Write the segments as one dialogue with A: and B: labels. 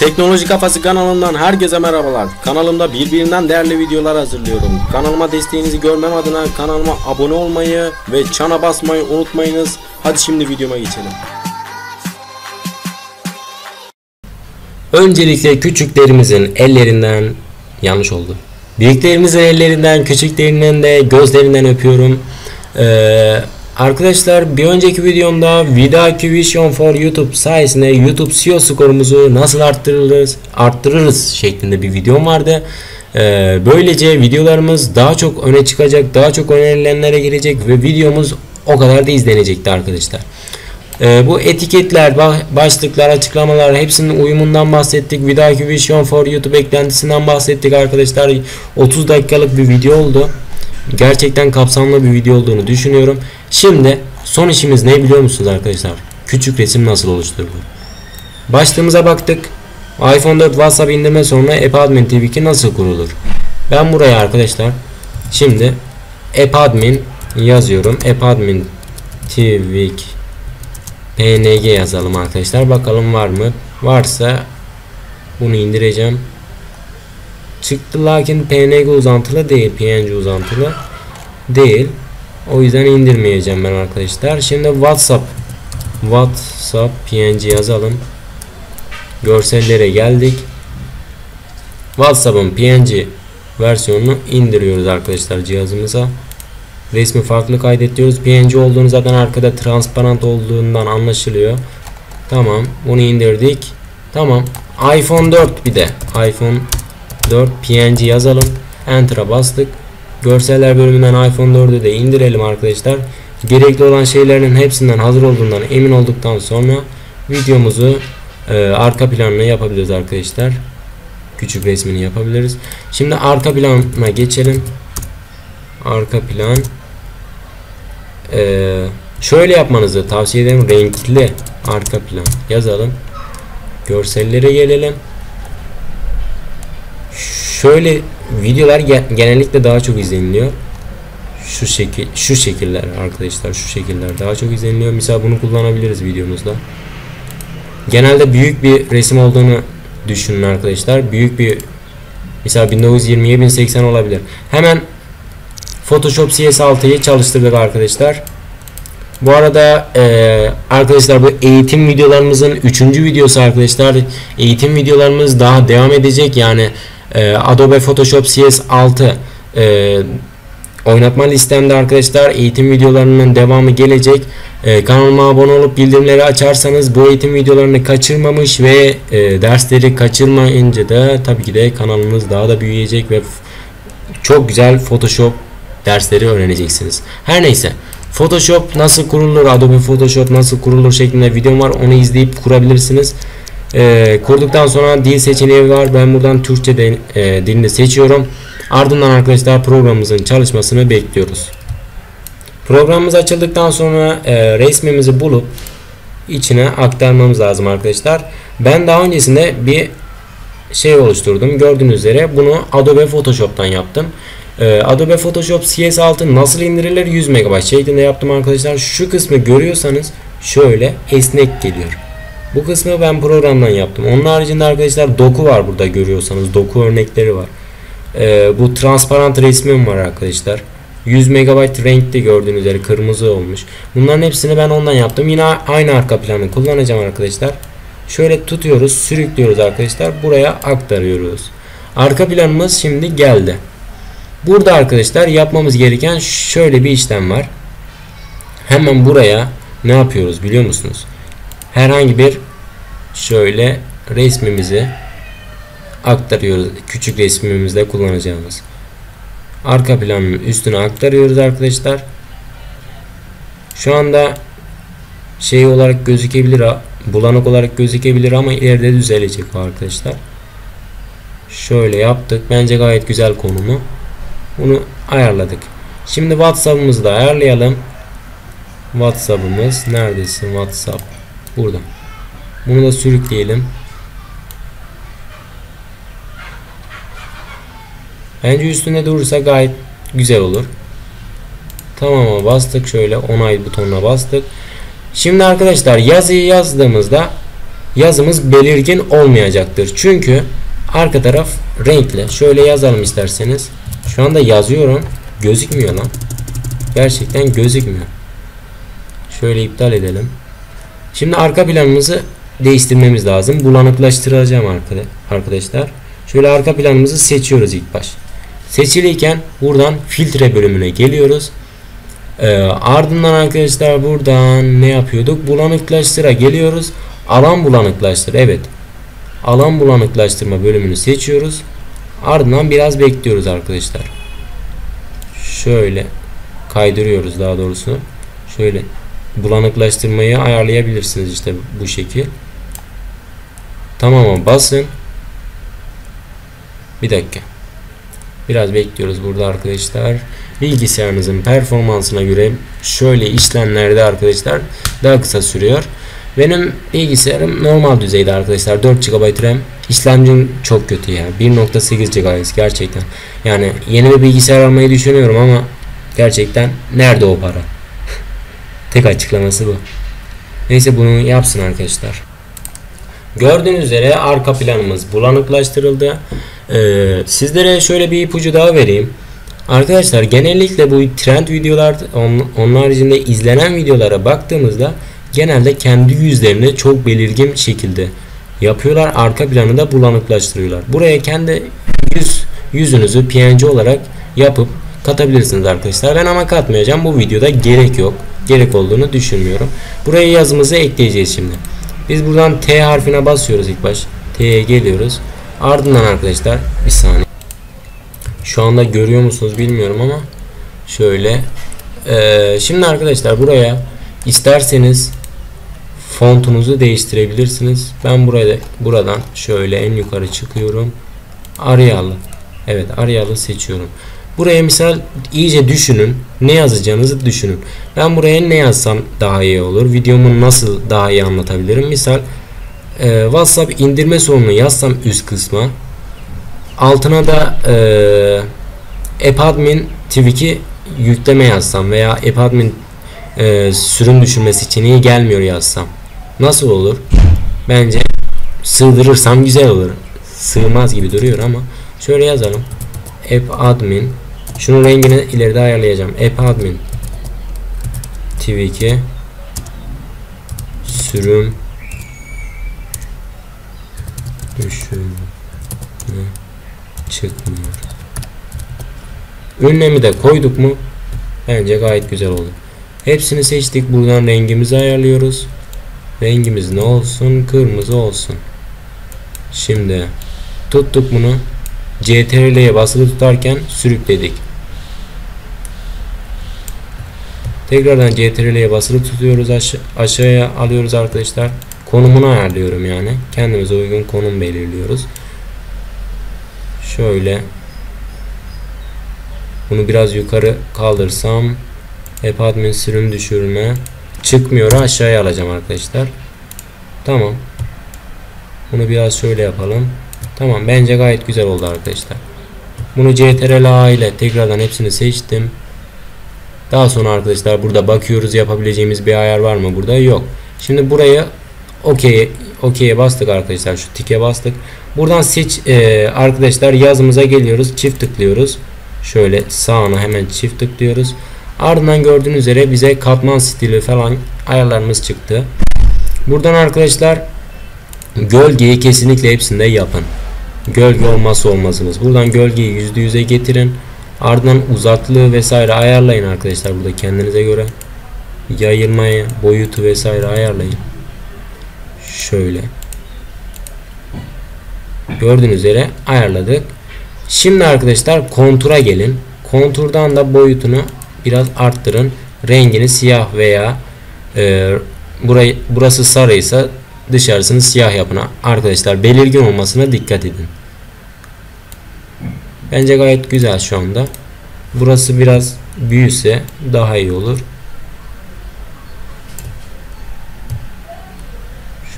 A: Teknoloji Kafası kanalından herkese merhabalar. Kanalımda birbirinden değerli videolar hazırlıyorum. Kanalıma desteğinizi görmem adına kanalıma abone olmayı ve çana basmayı unutmayınız. Hadi şimdi videoma geçelim. Öncelikle küçüklerimizin ellerinden, yanlış oldu. Büyüklerimizin ellerinden, küçüklerinden de gözlerinden öpüyorum. Arkadaşlar, bir önceki videomda Vidaki Vision for YouTube sayesinde YouTube SEO skorumuzu nasıl arttırırız şeklinde bir videom vardı. Böylece videolarımız daha çok öne çıkacak, daha çok önerilenlere girecek ve videomuz o kadar da izlenecekti arkadaşlar. Bu etiketler, başlıklar, açıklamalar hepsinin uyumundan bahsettik. Vidaki Vision for YouTube eklentisinden bahsettik arkadaşlar. 30 dakikalık bir video oldu. Gerçekten kapsamlı bir video olduğunu düşünüyorum. Şimdi son işimiz ne biliyor musunuz arkadaşlar? Küçük resim nasıl oluşturulur? Başlığımıza baktık. iPhone 4 WhatsApp indirme sonra App Admin TV2 nasıl kurulur? Ben buraya arkadaşlar şimdi App Admin yazıyorum. App Admin TV2 PNG yazalım arkadaşlar. Bakalım var mı? Varsa bunu indireceğim. Çıktı, lakin PNG uzantılı değil, PNG uzantılı değil. O yüzden indirmeyeceğim ben arkadaşlar. Şimdi WhatsApp PNG yazalım. Görsellere geldik. WhatsApp'ın PNG versiyonunu indiriyoruz arkadaşlar cihazımıza. Resmi farklı kaydediyoruz. PNG olduğunu zaten arkada transparent olduğundan anlaşılıyor. Tamam, bunu indirdik. Tamam. iPhone 4, bir de iPhone 4 PNG yazalım. Enter'a bastık. Görseller bölümünden iPhone 4'ü de indirelim arkadaşlar. Gerekli olan şeylerin hepsinden hazır olduğundan emin olduktan sonra videomuzu arka planını yapabiliriz arkadaşlar. Küçük resmini yapabiliriz. Şimdi arka plana geçelim. Arka plan. Şöyle yapmanızı tavsiye ederim. Renkli arka plan yazalım. Görsellere gelelim. Şöyle videolar genellikle daha çok izleniliyor. Şu şekiller arkadaşlar, şu şekiller daha çok izleniliyor. Mesela bunu kullanabiliriz videomuzda. Genelde büyük bir resim olduğunu düşünün arkadaşlar. Büyük bir, mesela 1920'ye 1080 olabilir. Hemen Photoshop CS6'yı çalıştırdık arkadaşlar. Bu arada arkadaşlar, bu eğitim videolarımızın 3. videosu arkadaşlar. Eğitim videolarımız daha devam edecek. Yani Adobe Photoshop CS6 oynatma listemde arkadaşlar. Eğitim videolarının devamı gelecek. Kanalıma abone olup bildirimleri açarsanız bu eğitim videolarını kaçırmamış ve dersleri kaçırmayınca da tabii ki de kanalımız daha da büyüyecek ve çok güzel Photoshop dersleri öğreneceksiniz. Her neyse, Photoshop nasıl kurulur, Adobe Photoshop nasıl kurulur şeklinde videom var. Onu izleyip kurabilirsiniz. Kurduktan sonra dil seçeneği var. Ben buradan Türkçe dilini seçiyorum. Ardından arkadaşlar programımızın çalışmasını bekliyoruz. Programımız açıldıktan sonra resmimizi bulup içine aktarmamız lazım arkadaşlar. Ben daha öncesinde bir şey oluşturdum. Gördüğünüz üzere bunu Adobe Photoshop'tan yaptım. Adobe Photoshop CS6 nasıl indirilir? 100 MB şeklinde yaptım arkadaşlar. Şu kısmı görüyorsanız şöyle esnek geliyor. Bu kısmı ben programdan yaptım. Onun haricinde arkadaşlar doku var, burada görüyorsanız doku örnekleri var. Bu transparent resmim var arkadaşlar. 100 MB renkte, gördüğünüz üzere kırmızı olmuş. Bunların hepsini ben ondan yaptım. Yine aynı arka planı kullanacağım arkadaşlar. Şöyle tutuyoruz, sürüklüyoruz arkadaşlar. Buraya aktarıyoruz. Arka planımız şimdi geldi. Burada arkadaşlar yapmamız gereken şöyle bir işlem var. Hemen buraya ne yapıyoruz biliyor musunuz? Herhangi bir şöyle resmimizi aktarıyoruz. Küçük resmimizde kullanacağımız arka planın üstüne aktarıyoruz arkadaşlar. Şu anda şey olarak gözükebilir, bulanık olarak gözükebilir ama ileride düzelecek arkadaşlar. Şöyle yaptık. Bence gayet güzel konumu. Bunu ayarladık. Şimdi WhatsApp'ımızı da ayarlayalım. WhatsApp'ımız neredesin? WhatsApp burada. Bunu da sürükleyelim. Bence üstünde durursa gayet güzel olur. Tamam'a bastık. Şöyle onay butonuna bastık. Şimdi arkadaşlar yazıyı yazdığımızda yazımız belirgin olmayacaktır. Çünkü arka taraf renkli. Şöyle yazalım isterseniz. Şu anda yazıyorum. Gözükmüyor lan. Gerçekten gözükmüyor. Şöyle iptal edelim. Şimdi arka planımızı değiştirmemiz lazım. Bulanıklaştıracağım arkadaşlar. Şöyle arka planımızı seçiyoruz ilk baş. Seçiliyken buradan filtre bölümüne geliyoruz. Ardından arkadaşlar buradan ne yapıyorduk? Bulanıklaştıra geliyoruz. Alan bulanıklaştır. Evet. Alan bulanıklaştırma bölümünü seçiyoruz. Ardından biraz bekliyoruz arkadaşlar. Şöyle kaydırıyoruz daha doğrusu. Şöyle bulanıklaştırmayı ayarlayabilirsiniz işte bu şekil. Tamam, basın. Bir dakika. Biraz bekliyoruz burada arkadaşlar. Bilgisayarınızın performansına göre şöyle işlemlerde arkadaşlar daha kısa sürüyor. Benim bilgisayarım normal düzeyde arkadaşlar. 4 GB RAM. İşlemcim çok kötü ya. 1.8 GHz gerçekten. Yani yeni bir bilgisayar almayı düşünüyorum ama gerçekten nerede o para? Tek açıklaması bu. Neyse, bunu yapsın arkadaşlar. Gördüğünüz üzere arka planımız bulanıklaştırıldı. Sizlere şöyle bir ipucu daha vereyim. Arkadaşlar genellikle bu trend videolar, onun haricinde izlenen videolara baktığımızda genelde kendi yüzlerini çok belirgin şekilde yapıyorlar. Arka planı da bulanıklaştırıyorlar. Buraya kendi yüzünüzü PNG olarak yapıp katabilirsiniz arkadaşlar. Ben ama katmayacağım. Bu videoda gerek yok. Gerek olduğunu düşünmüyorum. Buraya yazımızı ekleyeceğiz şimdi. Biz buradan T harfine basıyoruz ilk baş. T'ye geliyoruz. Ardından arkadaşlar bir saniye. Şu anda görüyor musunuz bilmiyorum ama şöyle. Şimdi arkadaşlar buraya isterseniz fontunuzu değiştirebilirsiniz. Ben buradan şöyle en yukarı çıkıyorum. Arial'ı. Evet, Arial'ı seçiyorum. Buraya misal iyice düşünün. Ne yazacağınızı düşünün. Ben buraya ne yazsam daha iyi olur? Videomu nasıl daha iyi anlatabilirim? Misal WhatsApp indirme sorunu yazsam üst kısma. Altına da AppAdmin TV2 yükleme yazsam veya AppAdmin sürüm düşürme seçeneği gelmiyor yazsam. Nasıl olur? Bence sığdırırsam güzel olur. Sığmaz gibi duruyor ama şöyle yazalım. AppAdmin. Şunun rengini ileride ayarlayacağım. AppAdmin TV2 sürüm düşürme çıkmıyor. Ünlemi de koyduk mu? Bence gayet güzel oldu. Hepsini seçtik. Buradan rengimizi ayarlıyoruz. Rengimiz ne olsun? Kırmızı olsun. Şimdi tuttuk bunu. CTRL'ye basılı tutarken sürükledik. Tekrardan CTRL'ye basılı tutuyoruz. Aşağıya alıyoruz arkadaşlar. Konumunu ayarlıyorum yani. Kendimize uygun konum belirliyoruz. Şöyle. Bunu biraz yukarı kaldırsam AppAdmin sürüm düşürme çıkmıyor. Aşağıya alacağım arkadaşlar. Tamam. Bunu biraz şöyle yapalım. Tamam, bence gayet güzel oldu arkadaşlar. Bunu CTRL A ile tekrardan hepsini seçtim. Daha sonra arkadaşlar burada bakıyoruz, yapabileceğimiz bir ayar var mı? Burada yok. Şimdi buraya OK'ye bastık arkadaşlar. Şu tike bastık. Buradan arkadaşlar yazımıza geliyoruz. Çift tıklıyoruz. Şöyle sağına hemen çift tıklıyoruz. Ardından gördüğünüz üzere bize katman stili falan ayarlarımız çıktı. Buradan arkadaşlar gölgeyi kesinlikle hepsinde yapın. Gölge olmazsa olmazımız. Buradan gölgeyi %100'e getirin. Ardından uzaklığı vesaire ayarlayın arkadaşlar. Burada kendinize göre yayılmayı, boyutu vesaire ayarlayın. Şöyle. Gördüğünüz üzere ayarladık. Şimdi arkadaşlar kontura gelin. Konturdan da boyutunu biraz arttırın. Rengini siyah veya burası sarıysa dışarısını siyah yapın. Arkadaşlar belirgin olmasına dikkat edin. Bence gayet güzel şu anda. Burası biraz büyüse daha iyi olur.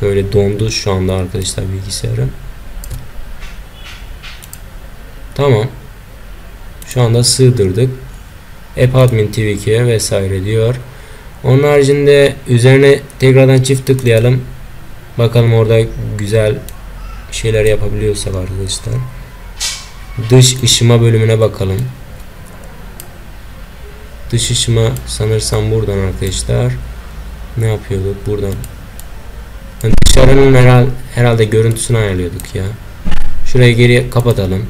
A: Şöyle dondu şu anda arkadaşlar bilgisayarım. Tamam. Şu anda sığdırdık. AppAdmin TV2'ye vesaire diyor. Onun haricinde üzerine tekrardan çift tıklayalım. Bakalım orada güzel şeyler yapabiliyorsak arkadaşlar. Dış ışıma bölümüne bakalım. Dış ışıma sanırsam buradan arkadaşlar. Ne yapıyorduk buradan? Yani dışarının herhalde görüntüsünü ayarlıyorduk ya. Şurayı geri kapatalım.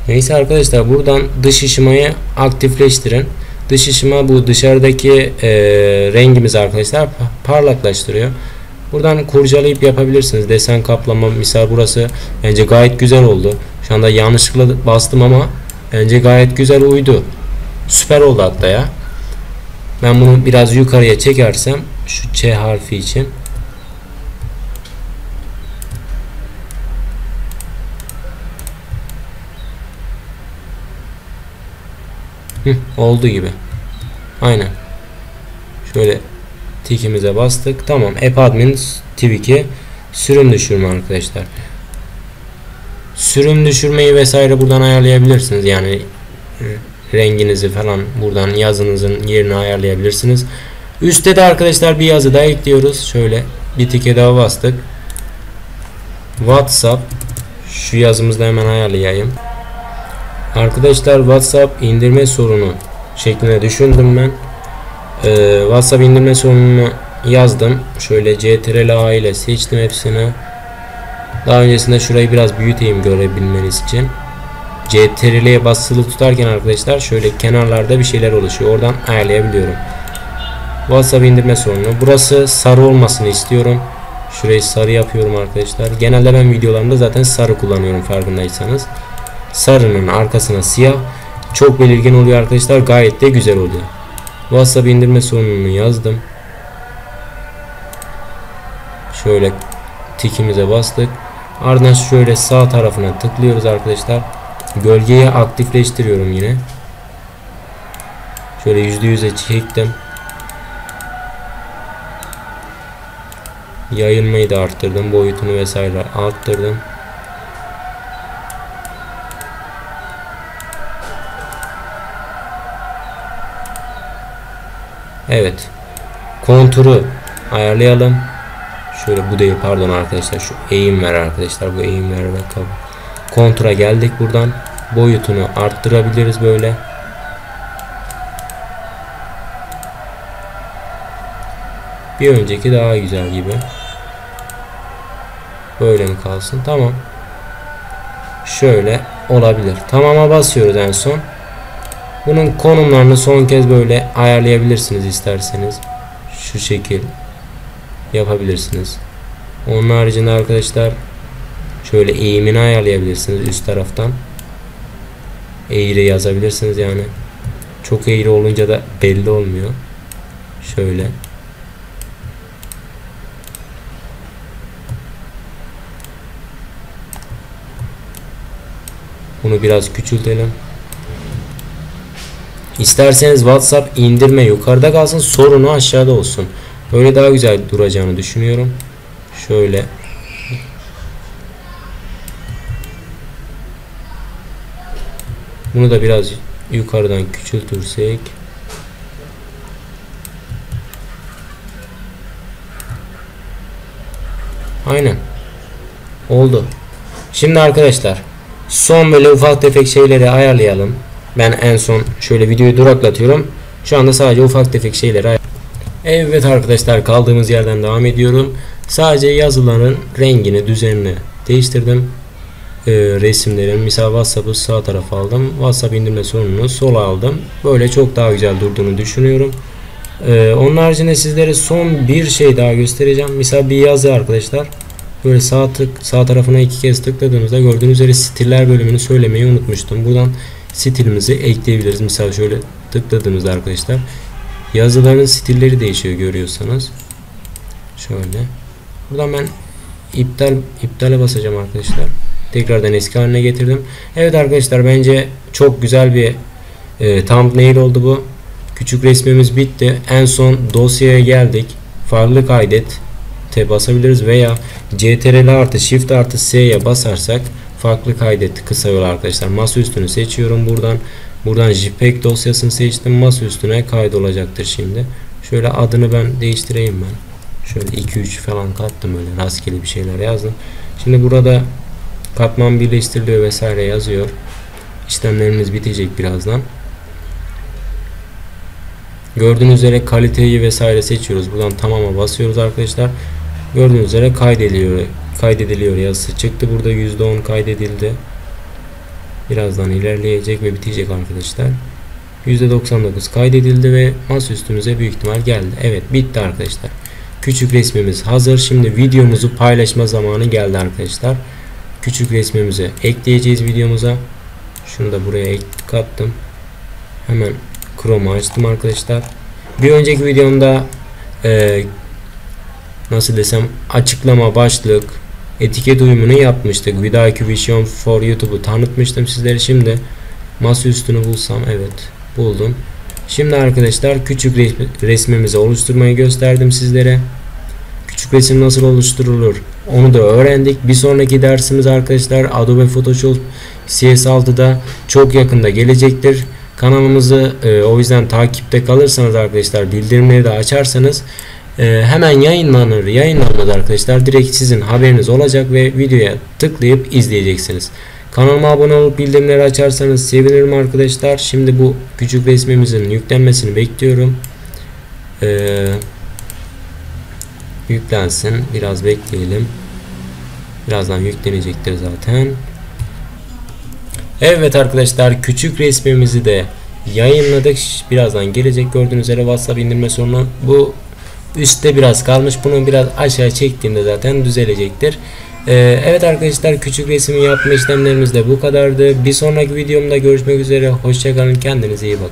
A: Neyse arkadaşlar, buradan dış ışımayı aktifleştirin. Dış ışıma bu dışarıdaki rengimizi arkadaşlar parlaklaştırıyor. Buradan kurcalayıp yapabilirsiniz. Desen kaplama misal, burası bence gayet güzel oldu. Şu anda yanlışlıkla bastım ama bence gayet güzel uydu. Süper oldu hatta ya. Ben bunu biraz yukarıya çekersem şu Ç harfi için. Olduğu gibi. Aynen. Şöyle tikimize bastık. Tamam. AppAdmin TV2 sürüm düşürme arkadaşlar. Sürüm düşürmeyi vesaire buradan ayarlayabilirsiniz. Yani renginizi falan buradan yazınızın yerini ayarlayabilirsiniz. Üstte de arkadaşlar bir yazı daha ekliyoruz. Şöyle bir tike daha bastık. WhatsApp. Şu yazımızı da hemen ayarlayayım. Arkadaşlar WhatsApp indirme sorunu şeklinde düşündüm ben. WhatsApp indirme sorununu yazdım. Şöyle CTRL-A ile seçtim hepsini. Daha öncesinde şurayı biraz büyüteyim görebilmeniz için. CTRL'ye basılı tutarken arkadaşlar şöyle kenarlarda bir şeyler oluşuyor. Oradan ayarlayabiliyorum. WhatsApp indirme sorunu. Burası sarı olmasını istiyorum. Şurayı sarı yapıyorum arkadaşlar. Genelde ben videolarımda zaten sarı kullanıyorum, farkındaysanız. Sarının arkasına siyah. Çok belirgin oluyor arkadaşlar. Gayet de güzel oluyor. WhatsApp indirme sorununu yazdım. Şöyle tikimize bastık. Ardından şöyle sağ tarafına tıklıyoruz arkadaşlar. Gölgeyi aktifleştiriyorum yine. Şöyle %100'e çektim. Yayılmayı da arttırdım. Boyutunu vesaire arttırdım. Evet. Konturu ayarlayalım. Şöyle bu değil, pardon arkadaşlar, şu eğim ver arkadaşlar, bu eğim ver bakalım. Kontura geldik, buradan boyutunu arttırabiliriz böyle. Bir önceki daha güzel gibi. Böyle mi kalsın? Tamam. Şöyle olabilir. Tamama basıyoruz en son. Bunun konumlarını son kez böyle ayarlayabilirsiniz isterseniz. Şu şekil yapabilirsiniz. Onun haricinde arkadaşlar şöyle eğimini ayarlayabilirsiniz üst taraftan. Eğri yazabilirsiniz yani. Çok eğri olunca da belli olmuyor. Şöyle. Bunu biraz küçültelim. İsterseniz WhatsApp indirme yukarıda kalsın, sorunu aşağıda olsun. Böyle daha güzel duracağını düşünüyorum. Şöyle. Bunu da biraz yukarıdan küçültürsek. Aynen. Oldu. Şimdi arkadaşlar son böyle ufak tefek şeyleri ayarlayalım. Ben en son şöyle videoyu duraklatıyorum. Şu anda sadece ufak tefek şeyleri Evet arkadaşlar, kaldığımız yerden devam ediyorum. Sadece yazıların rengini, düzenini değiştirdim. Resimlerin misal WhatsApp'ı sağ tarafa aldım. WhatsApp indirme sorununu sola aldım. Böyle çok daha güzel durduğunu düşünüyorum. Onun haricinde sizlere son bir şey daha göstereceğim. Misal bir yazı arkadaşlar. Böyle sağ tarafına iki kez tıkladığınızda gördüğünüz üzere stiller bölümünü söylemeyi unutmuştum. Buradan stilimizi ekleyebiliriz. Misal şöyle tıkladığımızda arkadaşlar yazıların stilleri değişiyor, görüyorsanız. Şöyle. Buradan ben iptale basacağım arkadaşlar. Tekrardan eski haline getirdim. Evet arkadaşlar, bence çok güzel bir thumbnail oldu bu. Küçük resmimiz bitti. En son dosyaya geldik. Farklı kaydete basabiliriz veya CTRL artı Shift artı S'ye basarsak farklı kaydet kısa yol arkadaşlar. Masa üstünü seçiyorum buradan. Buradan JPEG dosyasını seçtim. Masa üstüne kaydolacaktır şimdi. Şöyle adını ben değiştireyim ben. Şöyle 2-3 falan kattım, öyle rastgele bir şeyler yazdım. Şimdi burada katman birleştiriliyor vesaire yazıyor. İşlemlerimiz bitecek birazdan. Gördüğünüz üzere kaliteyi vesaire seçiyoruz. Buradan tamama basıyoruz arkadaşlar. Gördüğünüz üzere kaydediliyor yazısı çıktı. Burada %10 kaydedildi. Birazdan ilerleyecek ve bitecek arkadaşlar. %99 kaydedildi ve masaüstümüze büyük ihtimal geldi. Evet, bitti arkadaşlar. Küçük resmimiz hazır. Şimdi videomuzu paylaşma zamanı geldi arkadaşlar. Küçük resmimizi ekleyeceğiz videomuza. Şunu da buraya kattım. Hemen Chrome'u açtım arkadaşlar. Bir önceki videomda nasıl desem, açıklama, başlık, etiket uyumunu yapmıştık. Vidaki Vision for YouTube'u tanıtmıştım sizlere. Şimdi masaüstünü bulsam, evet buldum. Şimdi arkadaşlar küçük resmimizi oluşturmayı gösterdim sizlere. Küçük resim nasıl oluşturulur onu da öğrendik. Bir sonraki dersimiz arkadaşlar Adobe Photoshop CS6'da çok yakında gelecektir. Kanalımızı o yüzden takipte kalırsanız arkadaşlar, bildirimleri de açarsanız hemen yayınlanır arkadaşlar. Direkt sizin haberiniz olacak ve videoya tıklayıp izleyeceksiniz. Kanalıma abone olup bildirimleri açarsanız sevinirim arkadaşlar. Şimdi bu küçük resmimizin yüklenmesini bekliyorum. Yüklensin. Biraz bekleyelim. Birazdan yüklenecektir zaten. Evet arkadaşlar, küçük resmimizi de yayınladık. Birazdan gelecek. Gördüğünüz üzere WhatsApp indirme sorunu. Bu üstte biraz kalmış. Bunu biraz aşağı çektiğimde zaten düzelecektir. Evet arkadaşlar, küçük resmi yapma işlemlerimiz de bu kadardı. Bir sonraki videomda görüşmek üzere. Hoşçakalın. Kendinize iyi bakın.